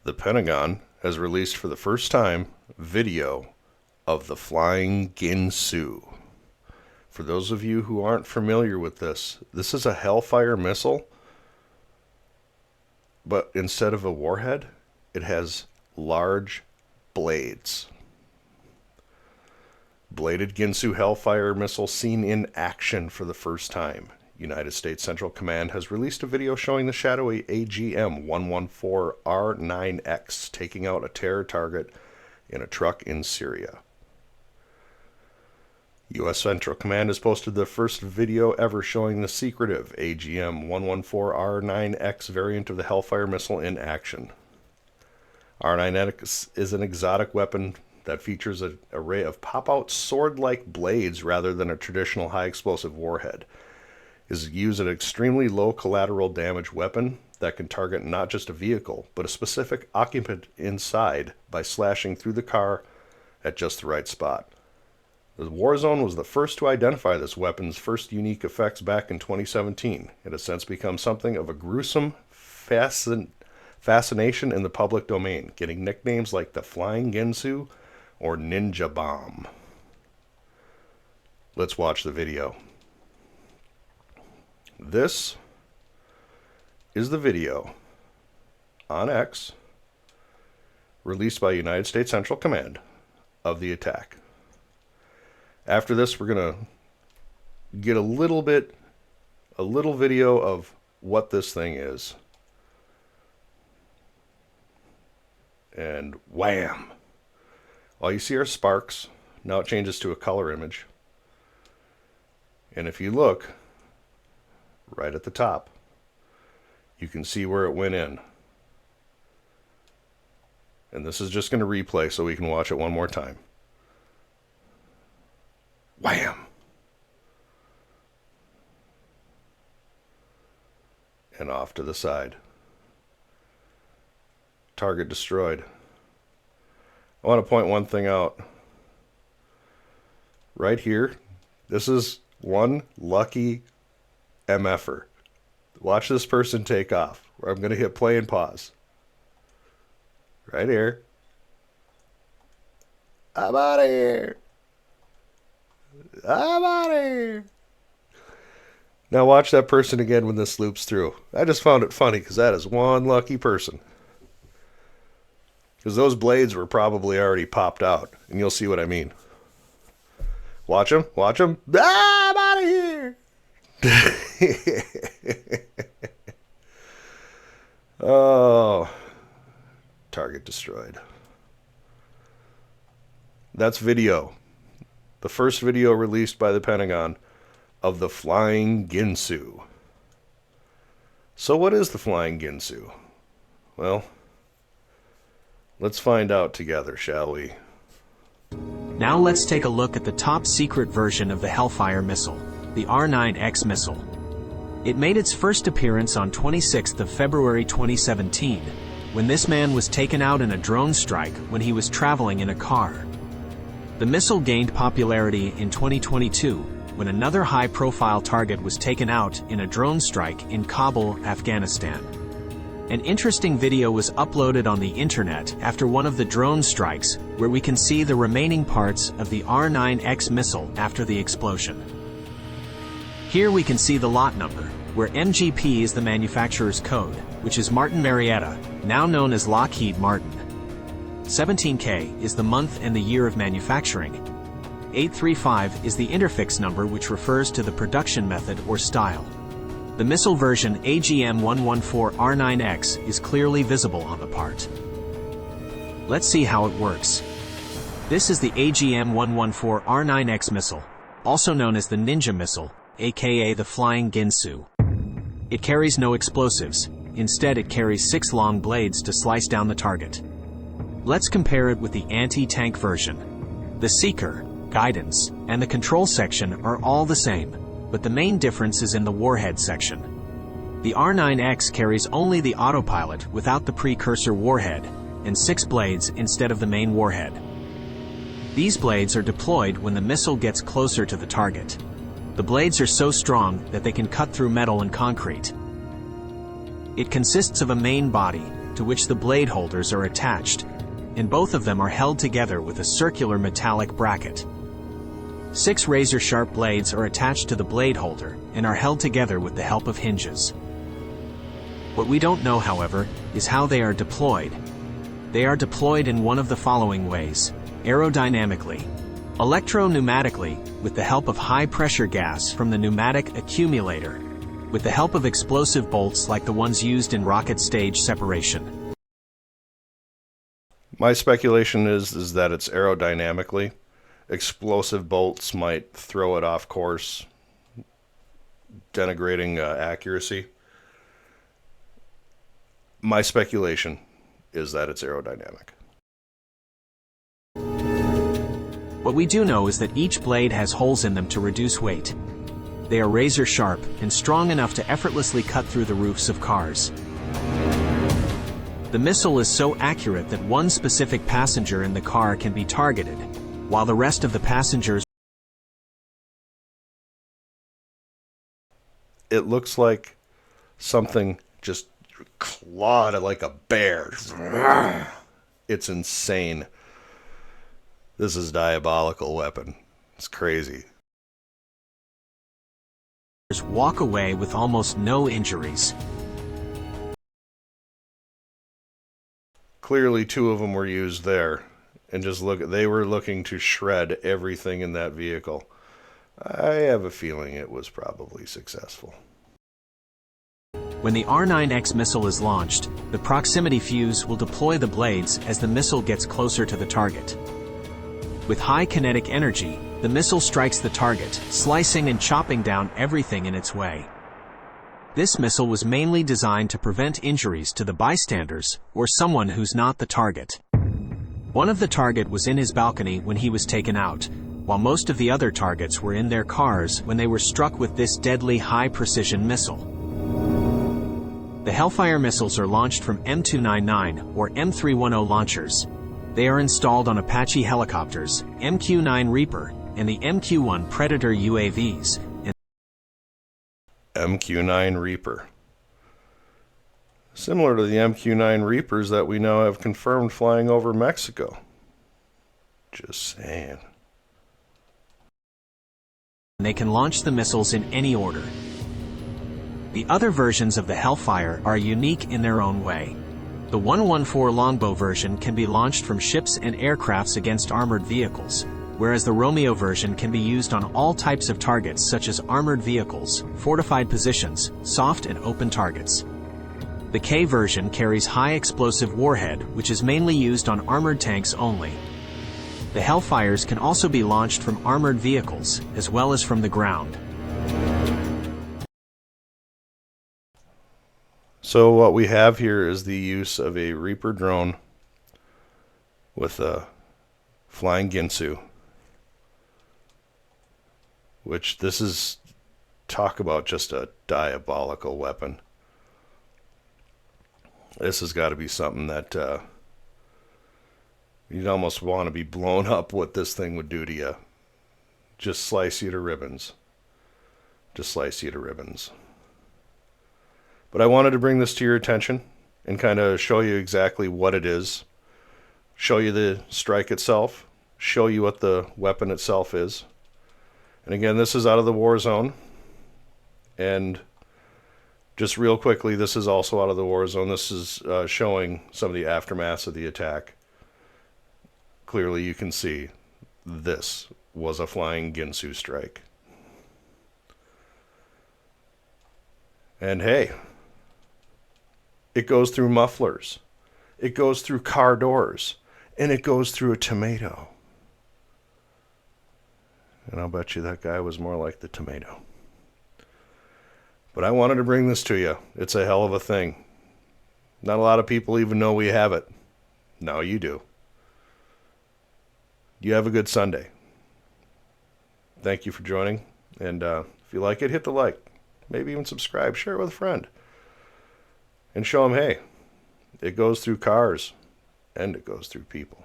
the Pentagon has released for the first time video of the flying Ginsu. For those of you who aren't familiar with this is a Hellfire missile, but instead of a warhead, it has large blades. Bladed Ginsu Hellfire Missile seen in action for the first time. United States Central Command has released a video showing the shadowy AGM114 R9X taking out a terror target in a truck in Syria. U.S. Central Command has posted the first video ever showing the secretive AGM114 R9X variant of the Hellfire missile in action. R9X is an exotic weapon that features an array of pop-out sword-like blades rather than a traditional high-explosive warhead. It is used as an extremely low collateral damage weapon that can target not just a vehicle, but a specific occupant inside by slashing through the car at just the right spot. The Warzone was the first to identify this weapon's first unique effects back in 2017. It has since become something of a gruesome fascination in the public domain, getting nicknames like the Flying Ginsu or Ninja Bomb. Let's watch the video. This is the video on X released by United States Central Command of the attack. After this, we're going to get a little video of what this thing is. And wham! All you see are sparks. Now it changes to a color image. And if you look right at the top, you can see where it went in. And this is just going to replay so we can watch it one more time. Wham! And off to the side. Target destroyed. I want to point one thing out. Right here, this is one lucky MFer. Watch this person take off. I'm going to hit play and pause. Right here. I'm out of here. I'm out of here. Now watch that person again when this loops through. I just found it funny because that is one lucky person. Because those blades were probably already popped out. And you'll see what I mean. Watch them. Watch them. Ah, I'm out of here. Oh. Target destroyed. That's video. The first video released by the Pentagon of the Flying Ginsu. So what is the Flying Ginsu? Well, let's find out together, shall we? Now let's take a look at the top secret version of the Hellfire missile, the R9X missile. It made its first appearance on 26th of February 2017, when this man was taken out in a drone strike when he was traveling in a car. The missile gained popularity in 2022 when another high-profile target was taken out in a drone strike in Kabul, Afghanistan. An interesting video was uploaded on the internet after one of the drone strikes where we can see the remaining parts of the R9X missile after the explosion. Here we can see the lot number, where MGP is the manufacturer's code, which is Martin Marietta, now known as Lockheed Martin. 17K is the month and the year of manufacturing. 835 is the interfix number, which refers to the production method or style. The missile version AGM114 R9X is clearly visible on the part. Let's see how it works. This is the AGM114 R9X missile, also known as the Ninja Missile, aka the Flying Ginsu. It carries no explosives. Instead, it carries 6 long blades to slice down the target. Let's compare it with the anti-tank version. The seeker, guidance, and the control section are all the same, but the main difference is in the warhead section. The R9X carries only the autopilot without the precursor warhead, and 6 blades instead of the main warhead. These blades are deployed when the missile gets closer to the target. The blades are so strong that they can cut through metal and concrete. It consists of a main body, to which the blade holders are attached, and both of them are held together with a circular metallic bracket. 6 razor-sharp blades are attached to the blade holder and are held together with the help of hinges. What we don't know, however, is how they are deployed. They are deployed in one of the following ways: aerodynamically, electro-pneumatically, with the help of high-pressure gas from the pneumatic accumulator, with the help of explosive bolts like the ones used in rocket stage separation. My speculation is that it's aerodynamically. Explosive bolts might throw it off course, denigrating accuracy. My speculation is that it's aerodynamic. What we do know is that each blade has holes in them to reduce weight. They are razor sharp and strong enough to effortlessly cut through the roofs of cars. The missile is so accurate that one specific passenger in the car can be targeted, while the rest of the passengers... It looks like something just clawed like a bear. It's insane. This is a diabolical weapon. It's crazy. Walk away with almost no injuries. Clearly 2 of them were used there. And just look, they were looking to shred everything in that vehicle. I have a feeling it was probably successful. When the R9X missile is launched, the proximity fuse will deploy the blades as the missile gets closer to the target. With high kinetic energy, the missile strikes the target, slicing and chopping down everything in its way. This missile was mainly designed to prevent injuries to the bystanders or someone who's not the target. One of the target was in his balcony when he was taken out, while most of the other targets were in their cars when they were struck with this deadly high-precision missile. The Hellfire missiles are launched from M299 or M310 launchers. They are installed on Apache helicopters, MQ-9 Reaper, and the MQ-1 Predator UAVs. MQ-9 Reaper. Similar to the MQ-9 Reapers that we now have confirmed flying over Mexico. Just saying. They can launch the missiles in any order. The other versions of the Hellfire are unique in their own way. The 114 longbow version can be launched from ships and aircrafts against armored vehicles, whereas the Romeo version can be used on all types of targets such as armored vehicles, fortified positions, soft and open targets. The K version carries high explosive warhead, which is mainly used on armored tanks only. The Hellfires can also be launched from armored vehicles, as well as from the ground. So what we have here is the use of a Reaper drone with a flying Ginsu, which this is, talk about just a diabolical weapon. This has got to be something that you'd almost want to be blown up what this thing would do to you. Just slice you to ribbons. Just slice you to ribbons. But I wanted to bring this to your attention and kind of show you exactly what it is. Show you the strike itself. Show you what the weapon itself is. And again, this is out of the war zone. And just real quickly, this is also out of the war zone. This is showing some of the aftermaths of the attack. Clearly you can see this was a flying Ginsu strike. And hey, it goes through mufflers. It goes through car doors. And it goes through a tomato. And I'll bet you that guy was more like the tomato. But I wanted to bring this to you. It's a hell of a thing. Not a lot of people even know we have it. Now you do. You have a good Sunday. Thank you for joining. And if you like it, hit the like. Maybe even subscribe. Share it with a friend. And show them, hey, it goes through cars and it goes through people.